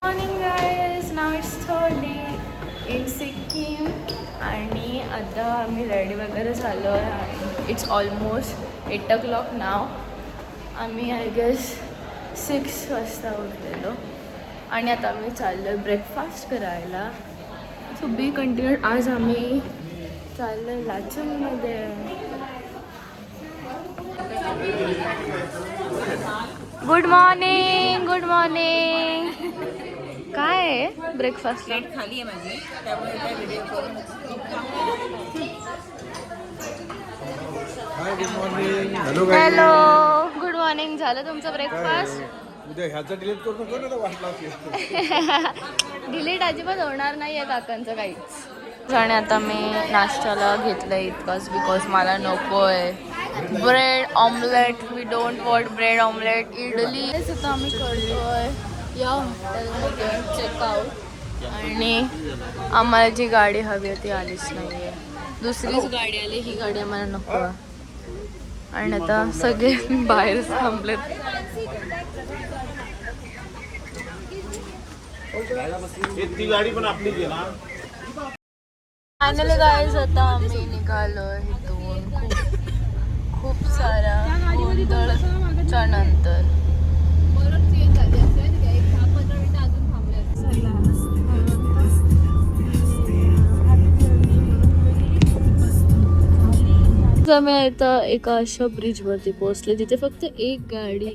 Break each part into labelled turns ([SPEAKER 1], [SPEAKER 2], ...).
[SPEAKER 1] Morning guys, now it's third day in Sikkim आणि आता आम्ही रेडी वगैरे झालो आहे. इट्स ऑलमोस्ट 8 o'clock नाव. आम्ही आय गेस 6 वाजता उठलेलो आणि आता आम्ही चाललो आहे ब्रेकफास्ट करायला. So be continued. आज आम्ही चाललो आहे लाचुंगमध्ये. Good morning, good morning. काय आहे ब्रेकफास्टला?
[SPEAKER 2] खाली आहे माझी, त्यामुळे काय व्हिडिओ करून.
[SPEAKER 3] Hi, good morning. Hello
[SPEAKER 1] hello, good morning. झालं तुमचं ब्रेकफास्ट?
[SPEAKER 3] उद्या ह्याचा डिलीट करू नको ना, वाटला
[SPEAKER 1] डिलीट अजिबात होणार नाही आहे काकांचं काहीच. आणि आता मी नाश्त्याला घेतलं इतकंच बिकॉज मला नको आहे bread omelette. We don't want bread omelette. Idli आता आम्ही करतोय या हॉटेलमध्ये चेकआउट. आणि आम्हाला जी गाडी हवी आहे ती आलीच नाही आहे. दुसरीच गाडी आली, ही गाडी आम्हाला नको आहे. आणि आता सगळे बाहेर थांबलेत.
[SPEAKER 3] ती गाडी पण आपलीच आहे ना.
[SPEAKER 1] फायनली गाईज आता आम्ही निघालो इथून खूप साऱ्या गोंधळच्या नंतर. आम्ही आता एका अशा ब्रिजवरती पोहोचले जिथे फक्त एक गाडी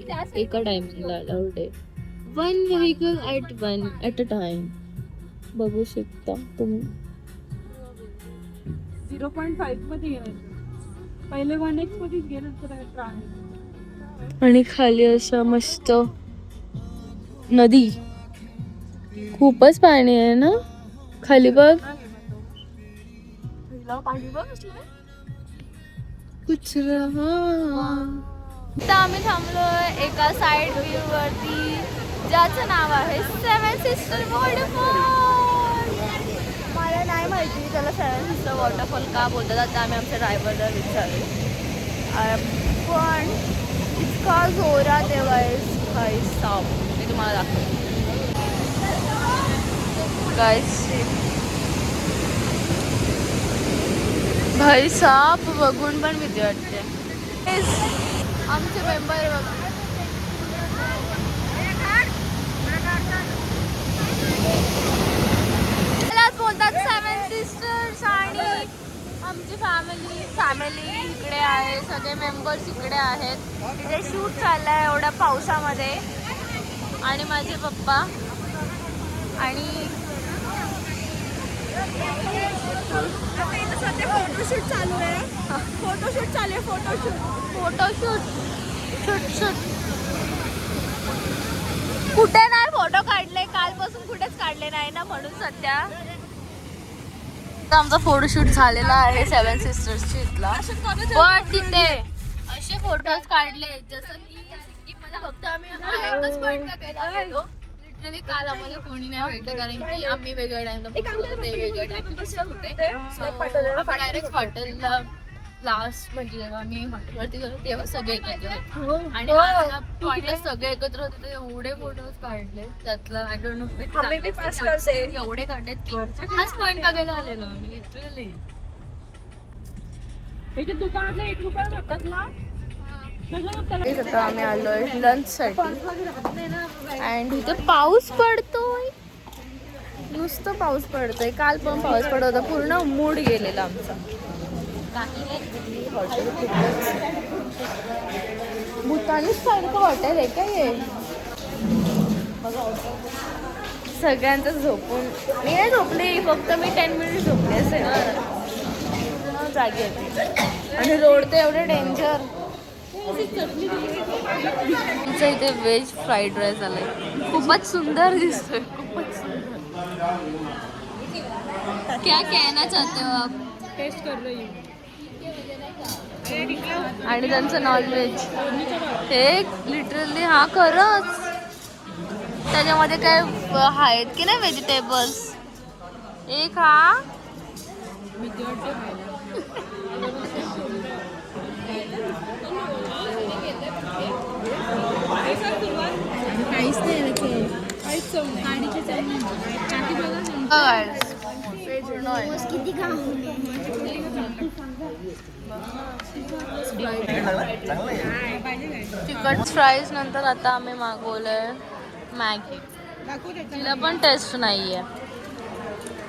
[SPEAKER 1] एका टायमिंगला अलाउड आहे. 1 vehicle at a time. बघू शकता तुम्ही.
[SPEAKER 2] 0.5 मध्ये गेलं, पहिले 1x मध्येच गेलं तर.
[SPEAKER 1] आणि खाली असं मस्त नदी, खूपच पाणी आहे ना खाली. बघ कुछ रहा. आता आम्ही थांबलोय एका साईड व्ह्यू वरती ज्याचं नाव आहे 7 Sisters वॉटरफॉल. मला नाही माहिती त्याला 7 Sisters वॉटरफॉल का बोलतात. आता आम्ही आमच्या ड्रायव्हरला विचारू. पण इतका जोरात आहे भाई साप. मी तुम्हाला दाखवते गाईस. भाई साप बघून पण भीती वाटते. आमचे मेंबर त्यालाच बोलतात 7 Sisters. आणि आमची फॅमिली इकडे आहे, सगळे मेंबर्स इकडे आहेत. तिथे शूट चाललाय एवढ्या पावसामध्ये. आणि माझे पप्पा आणि फोटोशूट चालू आहे. फोटोशूट कुठे नाही फोटो काढले कालपासून, कुठेच काढले नाही ना, म्हणून सध्या आमचा फोटोशूट झालेला आहे 7 Sistersची इथला. पण तिथे असे फोटोज काढले जसं की म्हणजे फक्त आम्ही एकच पॉइंट केला गेलो. लिटरली काल आम्हाला कोणी नाही भेटलं कारण की आम्ही वेगळ्या टाइमला ते वेगळ्या टाइमला होते. आपण डायरेक्ट हॉटेलला लास्ट म्हणजे जेव्हा आम्ही हॉटेलवरती गेलो तेव्हा सगळे एकत्र होते. आणि पॉइंटला सगळे एकत्र होते तर एवढे फोटोज काढले. त्यातला आय डोंट नो एवढे काढलेत की हाच पॉइंट बघायला आलेलो आम्ही लिटरली.
[SPEAKER 2] दुकानातला 1 रुपया भेटतात ना.
[SPEAKER 1] आता आम्ही आलोय लंचसाठी अँड इथे पाऊस पडतोय. नुसतं पाऊस पडतोय. काल पण पाऊस पडत होता. पूर्ण मूड गेलेला आमचा. हॉटेल भूतानी सारखं हॉटेल आहे काय हे. सगळ्यांचं झोपून मी नाही झोपली, फक्त मी 10 मिनिट झोपले असेल. पूर्ण जागी होती. आणि रोड तर एवढे डेंजर. आमचं इथे व्हेज फ्राईड राईस आलाय. खूपच सुंदर दिसतोय, खूपच सुंदर. क्या कहना चाहते हो आप?
[SPEAKER 2] टेस्ट कर रही हूँ.
[SPEAKER 1] आणि त्यांचं नॉनव्हेज हे लिटरली हा खरंच त्याच्यामध्ये काय आहेत की नाही व्हेजिटेबल्स. एक हा काहीच नाही. चिकन फ्राईज नंतर आता आम्ही मागवलंय मॅगी. तिला पण टेस्ट नाहीये.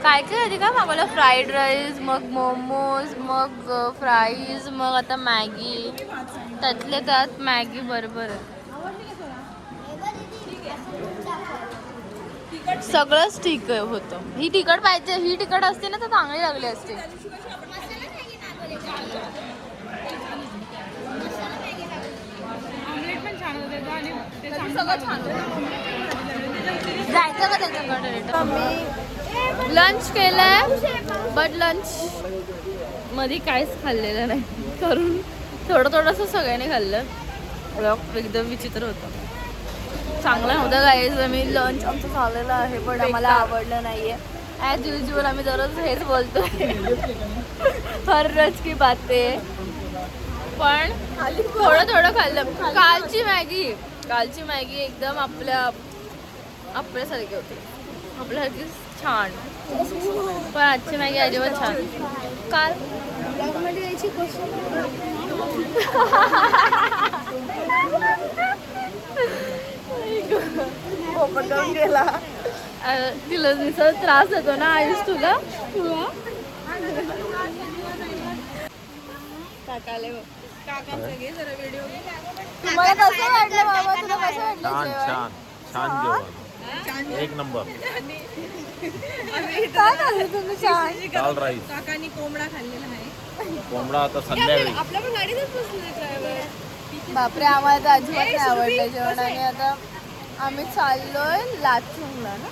[SPEAKER 1] काय काय आधी काय मागवलं? फ्राईड राईस, मग मोमोज, मग फ्राईज, मग आता मॅगी. त्यातले त्यात मॅगी बरोबर आहे. सगळंच ठीक आहे होतं. ही तिखट पाहिजे, ही तिखट असते ना तर चांगली लागली असते. जायचं का त्याच्याकडे? मी लंच केलंय बट लंच मध्ये काहीच खाल्लेलं नाही. करून थोडं थोडंसं सगळ्यांनी खाल्लं. एकदम विचित्र होतं. चांगलं नव्हतं गाईज. मी लंच आमचं झालेलं आहे पण आम्हाला आवडलं नाहीये. ॲज युजल आम्ही दररोज हेच बोलतोय. हर रोज की बाते. पण थोडं थोडं खाल्लं. कालची मॅगी एकदम आपल्यासारखी होती. आपल्यासारखी छान. पण आजची मॅगी अजिबात छान. काल गेला. तिला निसर्ग त्रास होतो ना आयुष तुला. तुम्हाला कसं वाटलं बाबा? तुला कसं वाटलं?
[SPEAKER 3] छान जेवण. एक नंबर.
[SPEAKER 1] काय खाल्लं तुम्ही? छान.
[SPEAKER 3] दाल राईस.
[SPEAKER 2] काकांनी कोंबडा खाल्लेला आहे.
[SPEAKER 3] कोंबडा आता संध्याकाळी.
[SPEAKER 2] आपल्या पण गाडीतच बसले ड्रायव्हर.
[SPEAKER 1] बापरे, आम्हाला तर अजिबात नाही आवडलं जेवण. आणि आता आम्ही चाललोय लाचुंगला ना.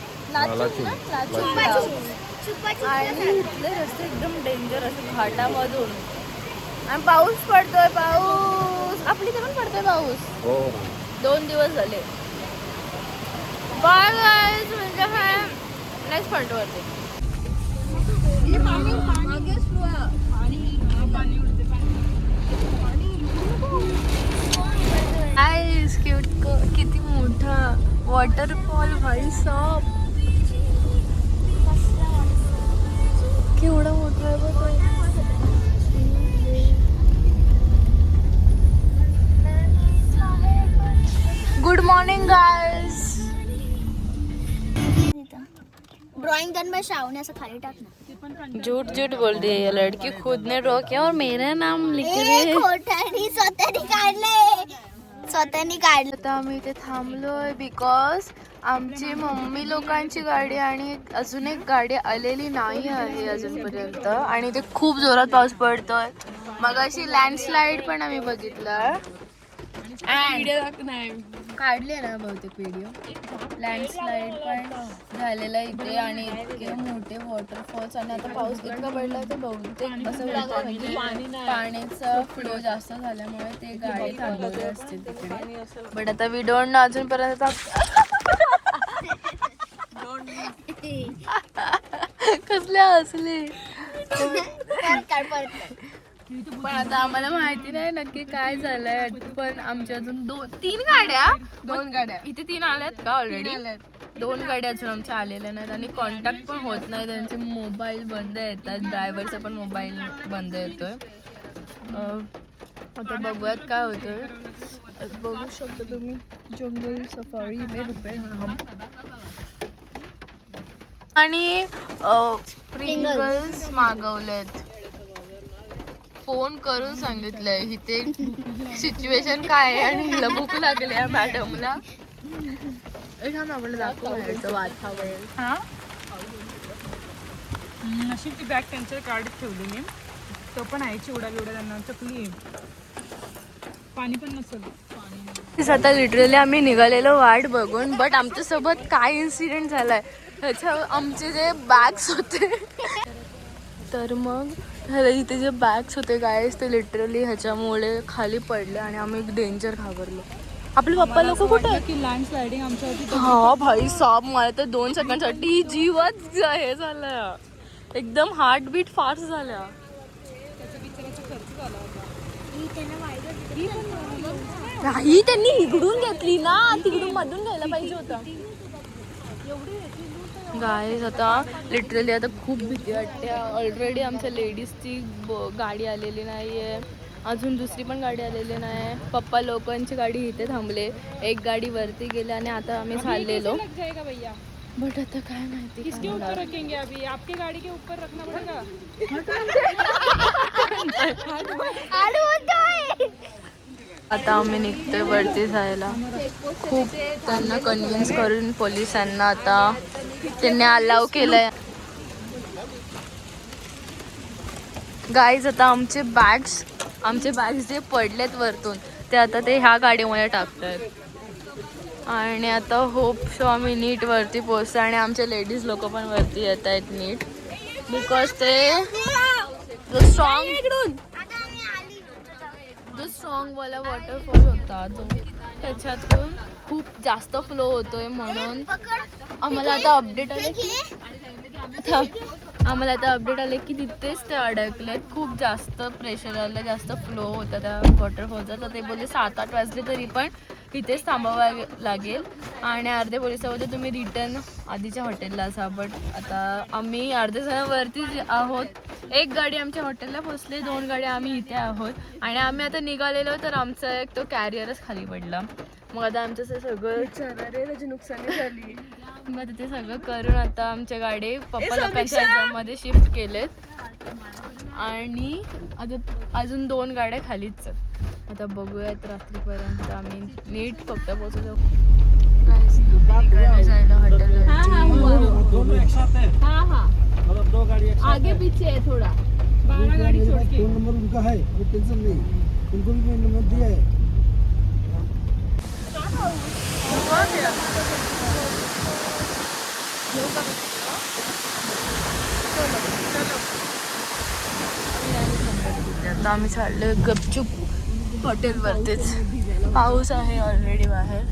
[SPEAKER 1] आणि इथले रस्ते एकदम डेंजर असे घाटामधून. आणि पाऊस पडतोय. आपली इथे पण पडतोय पाऊस.
[SPEAKER 3] हो.
[SPEAKER 1] 2 दिवस झाले. Bye guys. म्हणजे काय नेक्स्ट पॉइंट वरती. आईस क्यूट. किती मोठा वॉटरफॉल भाई साहब. केवढा मोठा आहे बघ. Good morning guys.
[SPEAKER 4] ड्राइंग गन में शावने ऐसा खाली टाकना.
[SPEAKER 1] झूठ बोल रही है ये लड़की. खुद ने ड्रॉ किया और मेरा नाम लिख रही है.
[SPEAKER 4] खोटानी स्वतःनी काढले.
[SPEAKER 1] आता आम्ही इथे थांबलोय बिकॉज आमची मम्मी लोकांची गाडी आणि अजून एक गाडी आलेली नाही आहे अजूनपर्यंत. आणि ते खूप जोरात पाऊस पडतोय. मगाशी लँडस्लाइड पण आम्ही बघितलं. काढले ना बहुतेक व्हिडिओ. लँडस्लाइड पण झालेला इथे आणि इतके मोठे वॉटरफॉल्स. आणि आता पाऊस इतका पडला ते बहुतेक असं पाण्याचा फ्लो जास्त झाल्यामुळे ते गाडी थांबवले असतील तिकडे. बट आता वी डोंट नो अजूनपर्यंत. कसले हसले. पण आता आम्हाला माहिती नाही नक्की काय झालंय. पण आमच्या अजून 2-3 गाड्या इथे 3 आल्यात का ऑलरेडी. 2 गाड्या अजून आमच्या आलेल्या नाहीत. आणि कॉन्टॅक्ट पण होत नाही. त्यांचे मोबाईल बंद येतात. ड्रायव्हरचा पण मोबाईल बंद येतोय. आता बघूयात काय होतंय. बघू शकता तुम्ही जंगल सफारी में रुपये हम. आणि प्रिंगल्स मागवलेत. फोन करून सांगितलंय इथे सिच्युएशन काय आहे आणि हिला भूक लागली आहे मॅडमला. आपल्याला दाखवायचं वातावरण.
[SPEAKER 2] नशीब ती बॅग त्यांच्या गाडीत ठेवली मी. तो पण आहे चिवडा त्यांना चकली. पाणी पण नसेल.
[SPEAKER 1] आता लिटरली आम्ही निघालेलो वाट बघून. बट आमच्यासोबत काय इन्सिडेंट झालाय ह्याच्या. आमचे जे बॅग्स होते तर मग इथे जे बॅग्स होते गाईस ते लिटरली ह्याच्यामुळे खाली पडले. आणि आम्ही डेंजर घाबरलो. आपले पप्पा लोक कुठे
[SPEAKER 2] की लँडस्लायडिंग आमच्यावरती.
[SPEAKER 1] हा भाई साहेब मला तर 2 सेकंडसाठी जीवच हे झालं. एकदम हार्टबीट फास्ट झाल्या. ही त्यांनी इकडून घेतली ना. तिकडून मधून घ्यायला पाहिजे होतं. गाईज आता लिटरली आता खूप भीती वाटते. ऑलरेडी आमच्या लेडीजची गाडी आलेली नाही आहे, अजून दुसरी पण गाडी आलेली नाही. पप्पा लोकांची गाडी इथे थांबले, एक गाडी वरती गेली आणि आता आम्ही चाललेलो. बट आता काय माहिती
[SPEAKER 2] किसके ऊपर रखेंगे अभी? आपके गाड़ी के ऊपर रखना पड़ेगा.
[SPEAKER 1] आता आम्ही निघतोय वरती जायला. खूप त्यांना कन्व्हिन्स करून पोलिसांना आता त्यांनी अलाव केलंय. गाईज आता आमचे बॅग्स जे पडलेत वरतून ते आता ते ह्या गाडीमध्ये टाकतात. आणि आता होप सो आम्ही नीट वरती पोहोचतो आणि आमचे लेडीज लोक पण वरती येत आहेत नीट. बिकॉज ते जो स्ट्रॉंग वाला वॉटरफॉल होता जो त्याच्यातून खूप जास्त फ्लो होतोय म्हणून आम्हाला आता अपडेट आले की तिथेच ते अडकलेत. खूप जास्त प्रेशर आलं, जास्त फ्लो होता त्या वॉटरफॉलचा. तर ते बोलले 7-8 वाजले तरी पण इथेच थांबावं लागेल आणि अर्धे पोलिसांमध्ये तुम्ही रिटर्न आधीच्या हॉटेलला असा. बट आता आम्ही अर्धे जण वरतीच आहोत. एक गाडी आमच्या हॉटेलला पोहोचली, 2 गाड्या आम्ही इथे आहोत आणि आम्ही आता निघालेलो तर आमचा एक तो कॅरियरच खाली पडला. मग आता आमचं सगळं त्याची नुकसानी झाली. मग ते सगळं करून आता आमच्या गाडी पप्पा लोकांच्या ह्याच्यामध्ये शिफ्ट केलेत आणि अजून 2 गाड्या खालीच. आता बघूयात रात्रीपर्यंत आम्ही नीट फक्त पोहोचू जाऊ. जायला हॉटेलला आगे पीछे है थोड़ा.
[SPEAKER 2] 12 गाड़ी छोड़ के.
[SPEAKER 3] फोन नंबर उनका है, वो टेंशन नहीं, उनको भी मैंने नंबर दिया है. आता आम्ही चाललोय गपचूप हॉटेलवरतीच. पाऊस आहे ऑलरेडी बाहेर.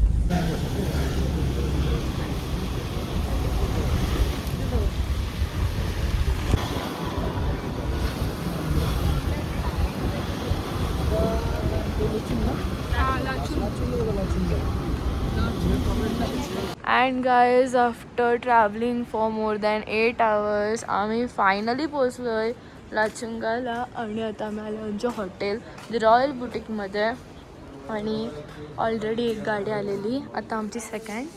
[SPEAKER 3] And guys after travelling for more than 8 hours आम्ही फायनली पोचलोय लाचुंगाला. आणि आता आम्ही आलो आमच्या हॉटेल द रॉयल बुटीकमध्ये आणि ऑलरेडी एक गाडी आलेली, आता आमची सेकंड.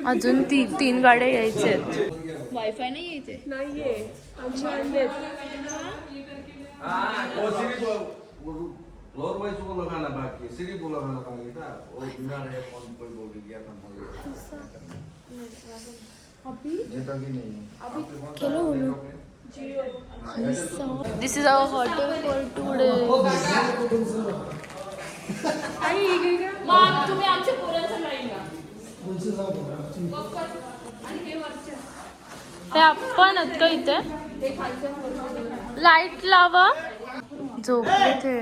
[SPEAKER 3] अजून 3 गाड्या यायच्या आहेत. वायफाय नाही यायचे नाहीये फ्लोर वाइज वो लगाना बाकी है, सीढ़ी वो लगाना बाकी था. वो बिना रहे फोन कोई बोल गया था मुझे. अभी जेता भी नहीं अभी
[SPEAKER 1] चलो this is our hotel for today. तुम्ही आमच्या पोरांचं लाईन हे आपण का इथे लाईट लावा. झोपले ते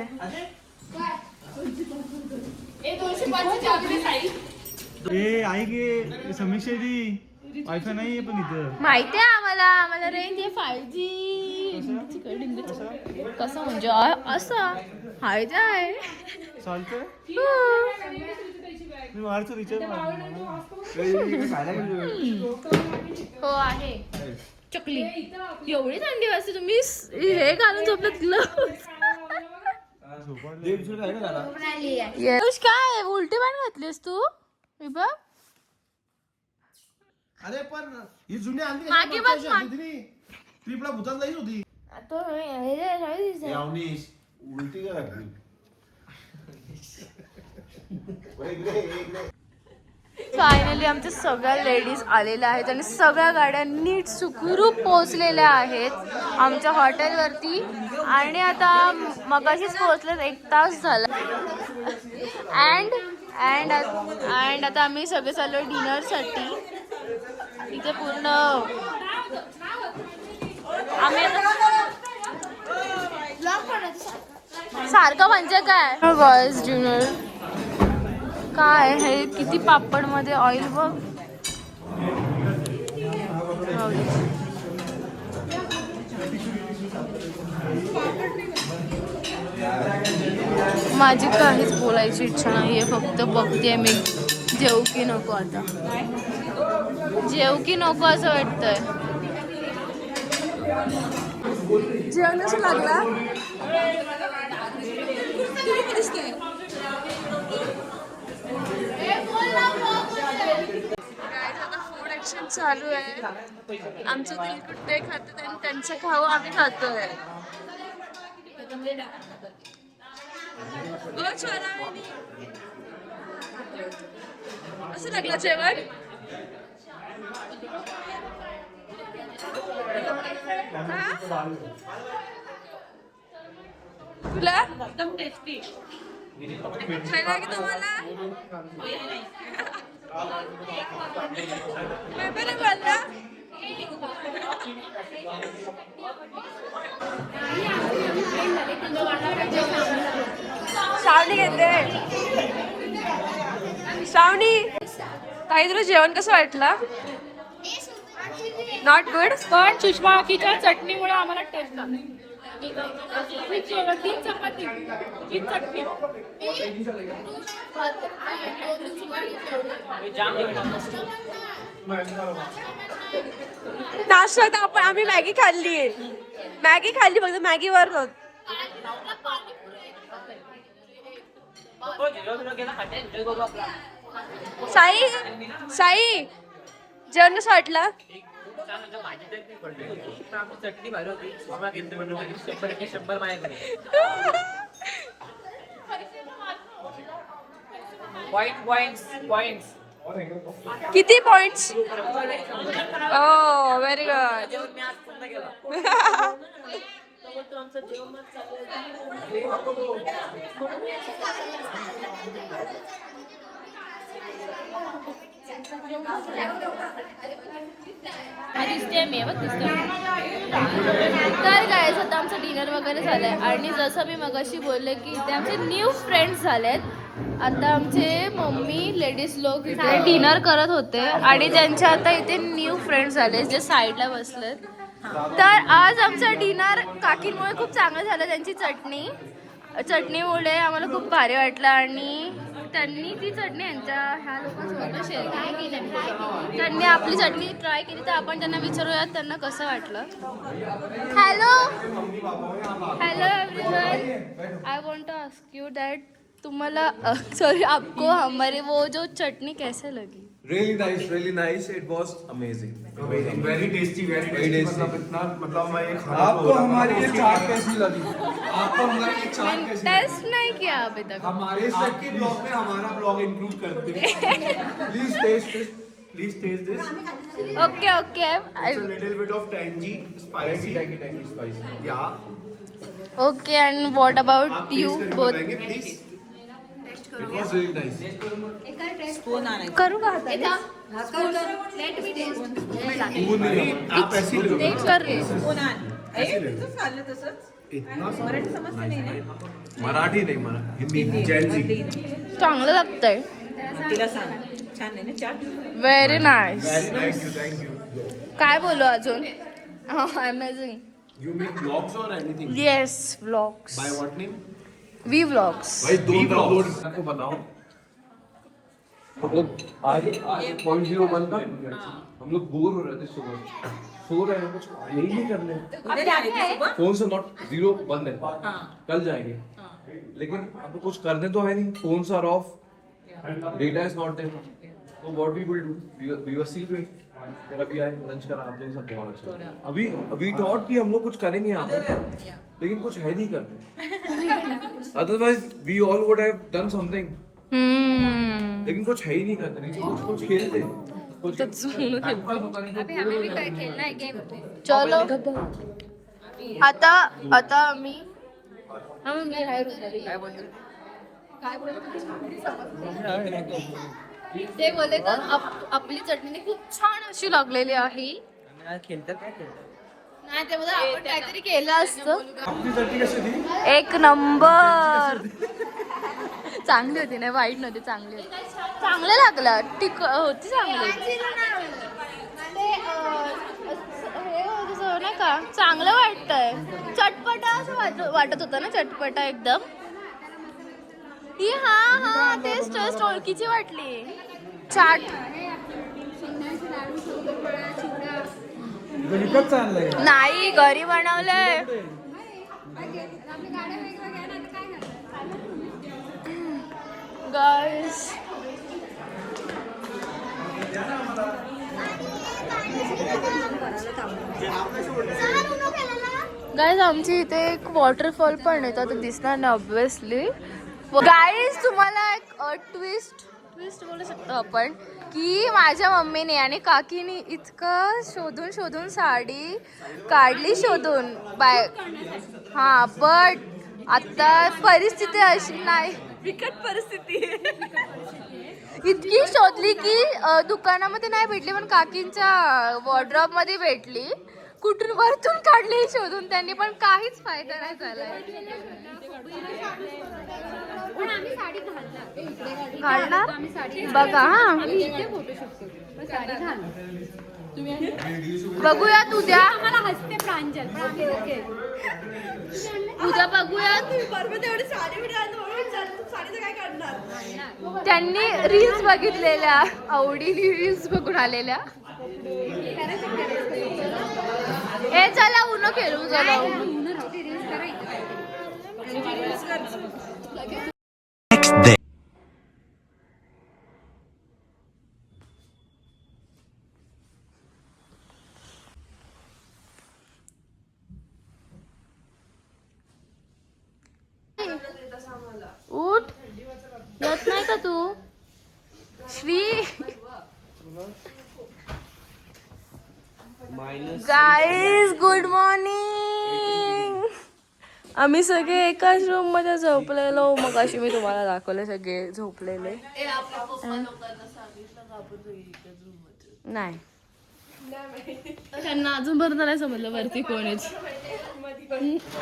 [SPEAKER 5] आएगी समीक्षा दी वाईफाय नाही आहे पण इथं
[SPEAKER 1] माहिती आहे आम्हाला रेंज आहे 5G. कसं म्हणजे असं हाय आहे
[SPEAKER 5] चालतंय. मी मारतो रिचार्ज.
[SPEAKER 1] हो आहे. चकली एवढी थंडी वाजते तुम्ही हे घालून झोपत काय उलटी पाणी घातलीस तू विभा.
[SPEAKER 3] अरे पण ही जुनी आणली
[SPEAKER 1] मागे बघ
[SPEAKER 3] ट्रिपला भूतान जायची होती. अवनीश उलटी का घातली.
[SPEAKER 1] फायनली आमच्या सगळ्या लेडीज आलेल्या आहेत आणि सगळ्या गाड्या नीट सुखरूप पोहोचलेल्या आहेत आमच्या हॉटेलवरती. आणि आता मगाशीच पोहोचलेत, 1 तास झाला. अँड आता आम्ही सगळे चाललो डिनरसाठी. इथे पूर्ण आम्ही सारखं म्हणजे काय बॉयज डिनर काय हे किती पापड मध्ये ऑइल बघ. माझी काहीच बोलायची इच्छा नाहीये, फक्त बघते मी
[SPEAKER 3] जेवू की नको आता? जेवू की नको असं वाटतंय. जेवण कसं लागला? फूड ऍक्शन चालू आहे. आमचं दिलखुट ते खातात आणि त्यांचं खाऊ आम्ही खातोय. असं लागलं जेवण? तुला एकदम टेस्टी खायला की तुम्हाला? बरं बोलला. श्रावणी घेते. श्रावणी काही तुला जेवण कसं वाटलं? Not good.
[SPEAKER 2] पण सुषमा काकीच्या चटणीमुळे आम्हाला टेस्ट आला. 3 चपाती 3 चटणी.
[SPEAKER 3] नाश्ता आपण आम्ही मॅगी खाल्ली. फक्त मॅगीवर होत. साई जेवण कसं वाटलं?
[SPEAKER 6] चटणी भारी होती. 100 माझ्याकडे. पॉइंट्स
[SPEAKER 3] किती पॉइंट्स? ओ व्हेरी गुड.
[SPEAKER 1] तर काय आता आमचं डिनर वगैरे झालंय आणि जसं मी मगाशी बोलले की ते आमचे न्यू फ्रेंड्स झालेत. आता आमचे मम्मी लेडीज लोक इथे डिनर करत होते आणि त्यांच्या आता इथे न्यू फ्रेंड्स झाले जे साईडला बसलेत. तर आज आमचं डिनर काकींमुळे खूप चांगलं झालं. त्यांची चटणीमुळे आम्हाला खूप भारी वाटलं आणि त्यांनी ती चटणी ह्या लोकांसोबत शेअर केली. त्यांनी आपली चटणी ट्राय केली तर आपण त्यांना विचारूयात त्यांना कसं वाटलं. Hello everyone, I want to ask you that तुम्हाला सॉरी आपको हमारे वो जो चटनी कैसे लगी?
[SPEAKER 7] really nice. It was amazing.
[SPEAKER 5] Very tasty. मतलब मैं ये खाना
[SPEAKER 7] आपको हमारी ये चाट कैसी लगी? आपको हमारी ये चाट कैसी लगी?
[SPEAKER 1] टेस्ट नहीं किया अभी तक.
[SPEAKER 5] हमारे आपके ब्लॉग में हमारा ब्लॉग इंक्लूड करते हैं. Please taste this.
[SPEAKER 1] Okay
[SPEAKER 5] It's a little bit of tangy, spicy.
[SPEAKER 7] Tangy spicy.
[SPEAKER 5] Yeah.
[SPEAKER 1] Okay. End what about you both?
[SPEAKER 5] Please.
[SPEAKER 7] It was really nice.
[SPEAKER 1] करू का हाताने?
[SPEAKER 5] आप ऐसी लो.
[SPEAKER 1] कर रही.
[SPEAKER 7] मराठी नहीं हिंदी.
[SPEAKER 5] Gen Z.
[SPEAKER 1] चांगलं लागतंय. Very nice.
[SPEAKER 5] Thank you.
[SPEAKER 1] काय बोलू अजून? Amazing.
[SPEAKER 7] You make vlogs or anything?
[SPEAKER 1] Yes vlogs.
[SPEAKER 7] By what name?
[SPEAKER 1] V vlogs.
[SPEAKER 7] भाई 2 vlogs. आपको बताओ. हम लोग आज 0.01 का हम लोग बोर हो रहे थे सुबह. सो रहे हैं कुछ यही नहीं करने. फोन से नॉट 0 बंद है. कल जाएंगे. लेकिन अब कुछ करने तो है नहीं. Phones are off. Data is not there. तो what we will do? We were sleeping. फिर अभी आए लंच करा. आप लोग सब बहुत अच्छा. अभी थॉट कि हम लोग कुछ करेंगे यहाँ पे. लेकिन कुछ है नहीं करने. Otherwise we all would have done something. लेकिन कुछ है ही नहीं करने. कुछ खेलते कुछ
[SPEAKER 1] चलो आता मी ते बोलले का आपली चटणी खूप छान अशी लागलेली आहे. नाही ते बोलले आपण काहीतरी केलं असतं.
[SPEAKER 5] आपकी चटनी कैसी थी?
[SPEAKER 1] एक नंबर. चांगली होती नाही, वाईट नव्हती, चांगली होती. चांगलं लागलं. होती चांगली. हे नाही का चांगलं वाटतंय. चटपटा असं वाटत होतं ना. चटपटा एकदम.
[SPEAKER 3] ही हा तेच ट्रस्ट ओळखीची वाटली. चाट
[SPEAKER 5] विकत आणलंय.
[SPEAKER 3] नाही, घरी बनवलंय. गाईस गाईज आमची इथे एक वॉटरफॉल पण आहे, तर दिसणार नाही ऑब्विसली. गाईज तुम्हाला एक ट्विस्ट बोलू शकतो आपण की माझ्या मम्मीने आणि काकीने इतकं शोधून शोधून साडी काढली शोधून बाय. हा बट आता परिस्थिती अशी नाही, बिकट परिस्थिती इतकी शोधली की दुकानामध्ये नाही भेटली, पण काकींच्या वॉर्डरॉब मध्ये भेटली. कुठून वरतून काढली शोधून त्यांनी, पण काहीच फायदा नाही झालाय. काढणार बघा. हा बघूयात उद्या. उद्या बघूयात. त्यांनी रील्स बघितलेल्या, आवडीने रील्स बघून आलेल्या. हे चला उनो खेळू. चला उठ, येत नाही का तू श्री? Guys good morning. आम्ही सगळे एकाच रूम मध्ये झोपलेलो. मग अशी मी तुम्हाला दाखवले सगळे झोपलेले. नाही त्यांना अजून बरं नाही समजलं वरती कोणीच.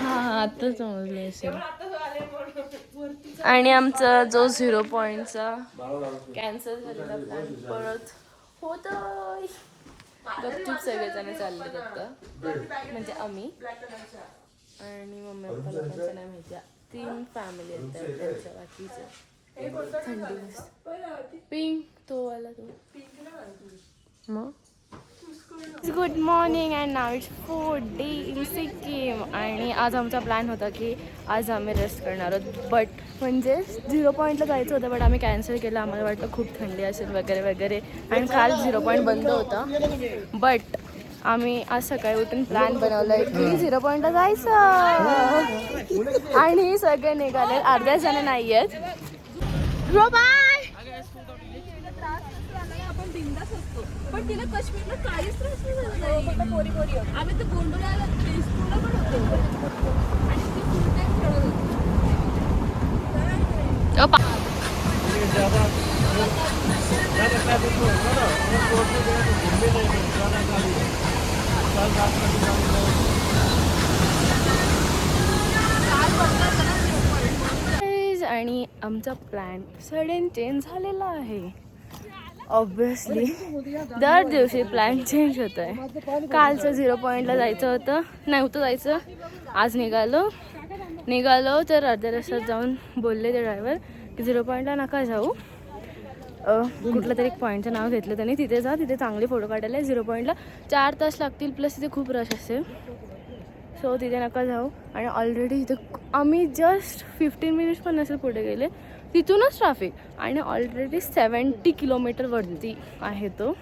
[SPEAKER 3] हा आता समजलं असेल. आणि आमचा जो 0 पॉईंटचा कॅन्सल झालेला प्लॅन परत होत. गपचूप सगळेजण चालले आता, म्हणजे आम्ही आणि मम्मी पप्पा लोकांचं नाही माहिती. 3 फॅमिली आहेत त्यांच्या बाकीच्या. थंडी पिंक तो वाला तो मग. Good morning and now it's 4 day in Sikkim. आणि आज आमचा प्लॅन होता की आज आम्ही रेस्ट करणार आहोत, बट म्हणजे 0 पॉईंटला जायचं होतं, बट आम्ही कॅन्सल केलं. आम्हाला वाटलं खूप थंडी असेल वगैरे वगैरे, आणि काल 0 पॉईंट बंद होता. बट आम्ही आज सकाळी उठून प्लॅन बनवला आहे की 0 पॉईंटला जायचं, आणि सगळे निघाले. अर्ध्या जण नाही आहेत. बाय. पण तिला काश्मीरला काहीच त्रास नाही झाला. पोरी आम्ही तर गोंडोळ्याला स्कूलला पण होतो आणि ती फुल टाइम खेळत होती. आणि आमचा प्लॅन सडन चेंज झालेला आहे. ऑब्विसली दर दिवशी प्लॅन चेंज होत आहे. कालचं 0 पॉईंटला जायचं होतं, नव्हतं जायचं. आज निघालो तर अर्ध्या रस्त्यात जाऊन बोलले ते ड्रायव्हर की 0 पॉईंटला नका जाऊ, कुठलं तरी एक पॉईंटचं नाव घेतलं त्यांनी, तिथे जा, तिथे चांगले फोटो काढायला. 0 पॉईंटला 4 तास लागतील, प्लस तिथे खूप रश असेल, सो तिथे नका जाऊ. आणि ऑलरेडी इथे आम्ही जस्ट 15 मिनिट्स पण नसेल पुढे गेले, तिथूनच ट्रॅफिक, आणि ऑलरेडी 70 किलोमीटर वरती आहे तो.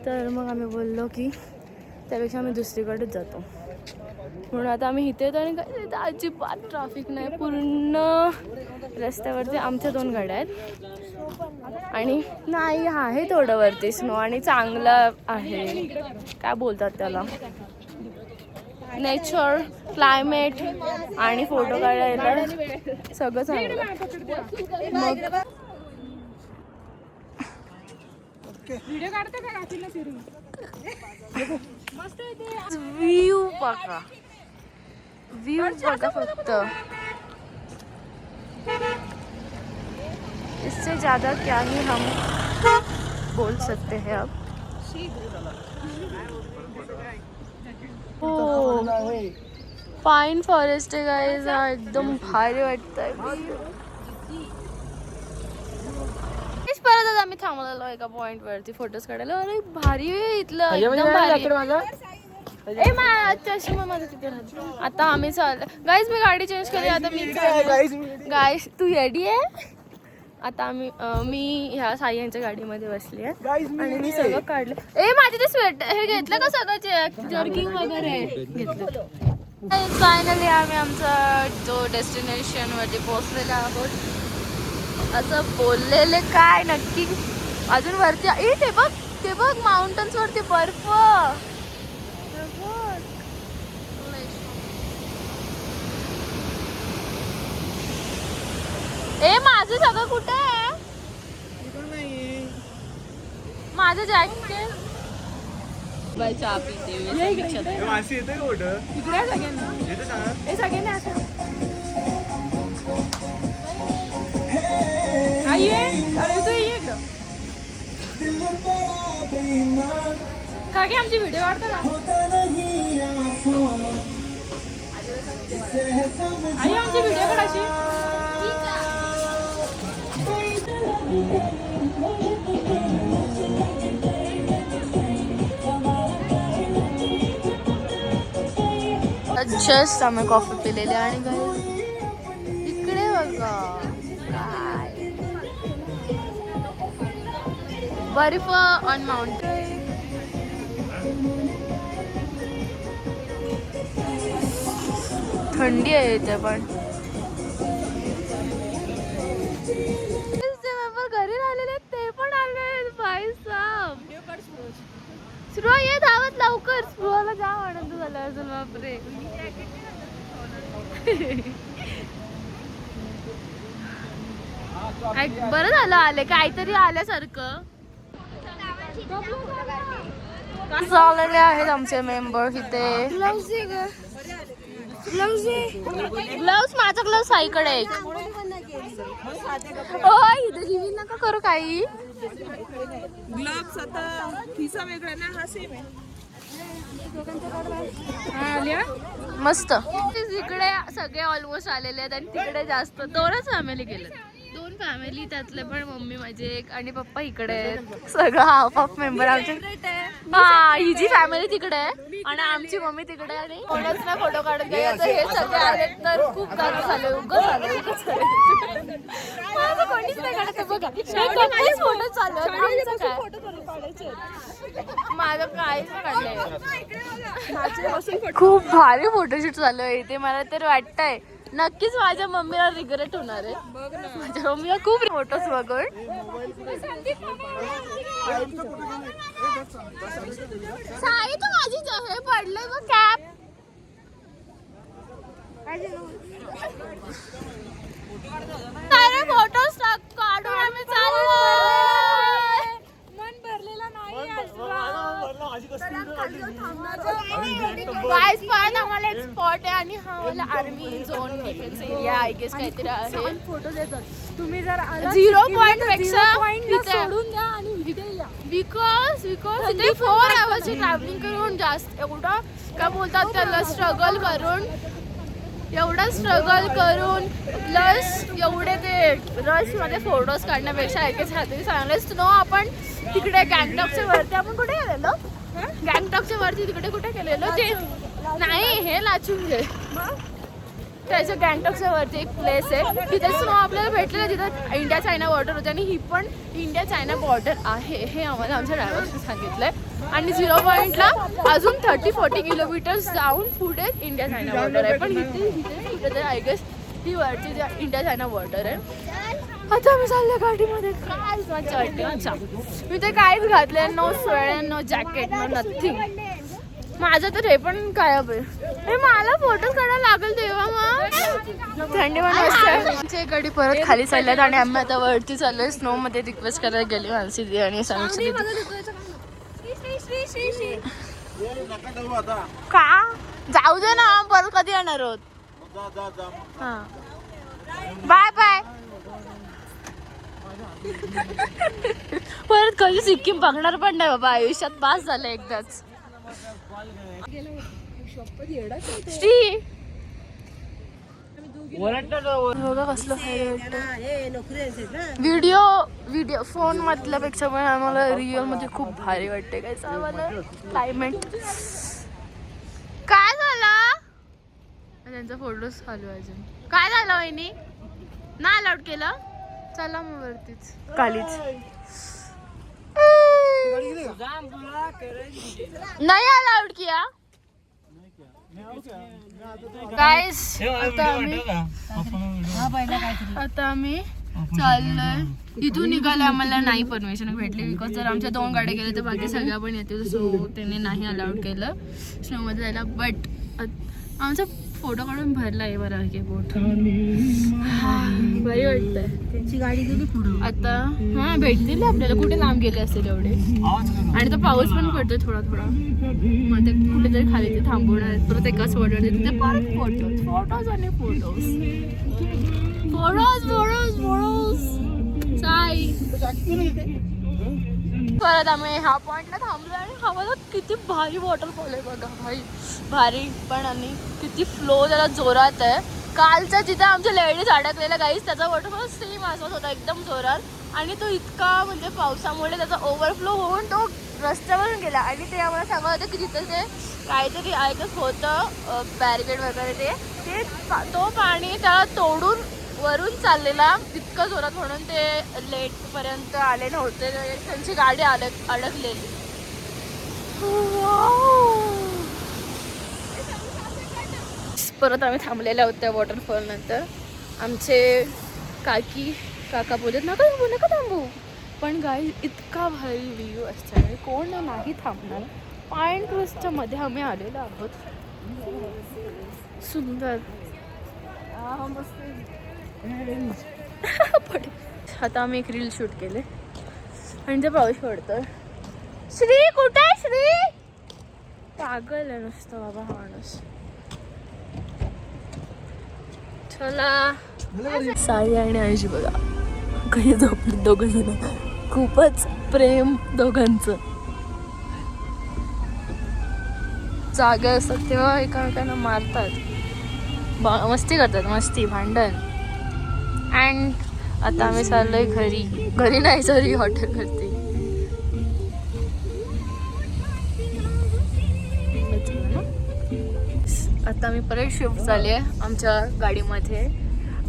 [SPEAKER 3] तर मग आम्ही बोललो की त्यापेक्षा आम्ही दुसरीकडेच जातो. म्हणून आता आम्ही इथे येतो. आणि काय इथं अजिबात ट्रॅफिक नाही. पूर्ण रस्त्यावरती आमच्या 2 गाड्या आहेत, आणि नाही आहे थोडं वरती स्नो, आणि चांगलं आहे, काय बोलतात त्याला, नेचर, क्लायमेट आणि फोटो काढायला सगळं चांगलं. मग व्ह्यू बघा, फक्त. इससे ज़्यादा क्या ही हम बोल सकते हैं अब. हो पाइन फॉरेस्ट आहे गाईज, एकदम भारी वाटतंय. आम्ही थांबलेलो एका पॉइंट वरती फोटोज काढायला. अरे भारी आहे इथलं, एकदम भारी. ए माझा चष्मा माझा तिथे राहतो. आता आम्ही चाललो गाईज, मी गाडी चेंज केली. आता मी गाईज तू रेडी आहे? आता मी ह्या साई यांच्या गाडीमध्ये बसली आहे आणि मी सगळं काढलं. ए माझे ते स्वेटर हे घेतलं का सगळं जर्किंग वगैरे घेतलं. फायनली आम्ही आमचा जो डेस्टिनेशन वरती पोहोचलेला आहोत. असं बोललेले काय नक्की अजून वरती. ए ते बघ माउंटन्स वरती बर्फ. ए माझं सगळं कुठे आहे? माझं जॅकेट. बाय चहा पिते
[SPEAKER 5] मासी येते का कुठं?
[SPEAKER 2] इकडे सगळ्यांना
[SPEAKER 5] येते सांगा.
[SPEAKER 2] हे सगळ्यांना असं आई ये. अरे तू ये इकडं. का की आमची व्हिडिओ वाढतो ना. आई आमची व्हिडिओ काढायची.
[SPEAKER 3] जस्ट आम्ही कॉफी पिलेली आणि इकडे बघा काय बर्फ ऑन माउंटेन. थंडी आहे इथे पण. घरी राहिलेले ते पण आले भाई साहब. स्पृहा ये धावत लवकर. स्पृहाला जा आनंद झाला अजून. बापरे बरं झालं आले, काहीतरी आल्यासारखं. झालेले आहेत आमचे मेंबर इथे. ग्लव्स माझा ग्लव्स साईकडे एक. इथे रिव्ह्यू नका करू काही.
[SPEAKER 2] ग्लव्स आता खिसा वेगळा ना, हा सेम आहे.
[SPEAKER 3] मस्त. इकडे सगळे ऑलमोस्ट आलेले आहेत आणि तिकडे जास्त 2च फॅमिली गेलेत. 2 फॅमिली त्यातले पण मम्मी माझे एक आणि पप्पा इकडे आहेत. सगळं हाफ ऑफ मेंबर आमचे. हा ही जी फॅमिली तिकडे आहे आणि आमची मम्मी तिकडे आहे. आणि कोणच ना फोटो काढत गेले तर हे सगळे आलेत तर खूप गाणं झालं. उगाच झालं. माझं कोणीच नाही काढत बघा. फोटो चालू माझं काहीच नाही काढलंय. खूप भारी फोटोशूट चालू आहे इथे. मला तर वाटतंय नक्कीच माझ्या मम्मीला रिग्रेट होणार आहे. माझ्या मम्मीला खूप फोटोज बघून. साई तर माझी हे पडलंय बघ कॅप. सारे फोटोज काढून आम्ही चाललोय. मन भरलेला नाही. गाइस पण आम्हाला एक स्पॉट आहे आणि हा वाला army zone defence area I guess काहीतरी आहे.
[SPEAKER 2] फोटो देतात तुम्ही जर
[SPEAKER 3] 0 पॉइंट पेक्षा
[SPEAKER 2] सोडून द्या आणि इथे या.
[SPEAKER 3] बिकॉज इथे 4 आवर्सची ट्रॅव्हलिंग करून जास्त एवढं काय बोलतात त्याला स्ट्रगल करून प्लस एवढे ते रश मध्ये फोटोज काढण्यापेक्षा ऐकायचं राहते चांगलेच. नो आपण तिकडे गँगटॉकच्या वरती आपण कुठे गेलेलो? गँगटॉकच्या वरती तिकडे कुठे गेलेलो ते नाही हे लाचून घे त्याच्या गँगटॉकच्या वरती एक प्लेस आहे. तिथे स्नो आपल्याला भेटलेलं. तिथं इंडिया चायना बॉर्डर होते आणि ही पण इंडिया चायना बॉर्डर आहे हे आम्हाला आमच्या ड्रायव्हरने सांगितलंय. आणि 0 पॉइंटला अजून 30-40 किलोमीटर्स जाऊन पुढे इंडिया चायना बॉर्डर आहे. पण इथे आय गेस ही वरची जी इंडिया चायना बॉर्डर आहे. आता मी चालले गाडीमध्ये. काय मी ते काहीच घातले. No sweater, no jacket, no nothing. माझं तर हे पण गायब आहे. मला फोटोज काढायला लागेल तेव्हा मग थंडी पण वाजते. आमच्या गाडी परत खाली चालल्यात आणि आम्ही आता वरती चाललोय. स्नो मध्ये रिक्वेस्ट करायला गेली मानसी दी आणि समीक्षा का जाऊ दे ना. परत कधी येणार आहोत? हा बाय बाय. परत कधी सिक्कीम बघणार पण नाही बाबा आयुष्यात. पास झालं एकदाच. श्री बघा कसलं भारी वाटतं. व्हिडिओ फोन मधल्यापेक्षा पण आम्हाला रिअल मध्ये खूप भारी वाटते. काय आम्हाला क्लायमेट काय झालं. त्यांचा फोटोज चालू आहे अजून. काय झालं वहिनी ना अलाउड केलं. चला मग वरतीच खालीच नाही अलाउड किया. गाइस आता आम्ही चाललोय. इथून निघाले. आम्हाला नाही परमिशन भेटली बिकॉज जर आमच्या 2 गाड्या गेल्या तर बाकी सगळ्या पण येतील. सो त्यांनी नाही अलाउड केलं स्नोमध्ये जायला. बट आमचा फोटो काढून भरला आहे बरं की बोट. बरी वाटतंय.
[SPEAKER 4] त्यांची गाडी गेली पुढे.
[SPEAKER 3] आता हा भेटतील आपल्याला. कुठे लांब गेले असतील एवढे. आणि तो पाऊस पण पडतोय थोडा थोडा. मग ते कुठेतरी खाली ते थांबवणार. परत एकाच फोटो तिथे परत फोटोज आणि फोटोज. साई परत आम्ही ह्या पॉइंटला थांबलो आणि हवाला किती भारी वॉटरफॉल आहे बघा. भारी पण आणि किती फ्लो त्याला जोरात आहे. कालचा जिथे आमच्या लेडीज अडकलेल्या गाईस त्याचा वॉटरफॉल सेम असत होता एकदम जोरात. आणि तो इतका म्हणजे पावसामुळे त्याचा ओव्हरफ्लो होऊन तो रस्त्यावरून गेला. आणि ते आम्हाला सांगत होते की तिथं ते काहीतरी ऐकत होतं बॅरिकेड वगैरे ते तो पाणी त्याला तोडून वरून चाललेला इतकं जोरात म्हणून ते लेट पर्यंत आले नव्हते. त्यांची गाडी अडकलेली. परत आम्ही थांबलेल्या होत्या वॉटरफॉल नंतर. आमचे काका बोलत नका थांबू. पण गाई इतका भारी व्ह्यू असल्याने कोण नाही थांबणार. पाईन क्रूजच्या मध्ये आम्ही आलेलो आहोत. सुंदर. आता आम्ही एक रील शूट केले आणि ते पाऊस पडतोय. श्री कुठे आहे. श्री पागल आहे नुसतं बाबा हा माणूस. चला साई आणि आईशी बघा काही झोपले दोघं जण. खूपच प्रेम दोघांचं. जागा असतात तेव्हा एकामेकांना मारतात. मस्ती करतात. मस्ती भांडण. अँड आता आम्ही चाललोय घरी नाही सॉरी हॉटेल करते. आता मी परत शिफ्ट झाली आहे आमच्या गाडीमध्ये.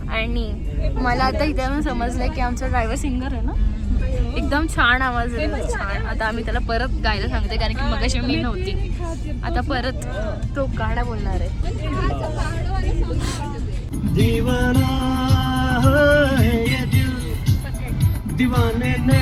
[SPEAKER 3] आणि मला आता इथे समजलं की आमचा ड्रायव्हर सिंगर आहे ना. एकदम छान आवाज आहे. छान. आता आम्ही त्याला परत गायला सांगते कारण की मगाशी मी नव्हती. आता परत तो गाणं बोलणार आहे.
[SPEAKER 5] दीवाना है ये दिल दीवाने ने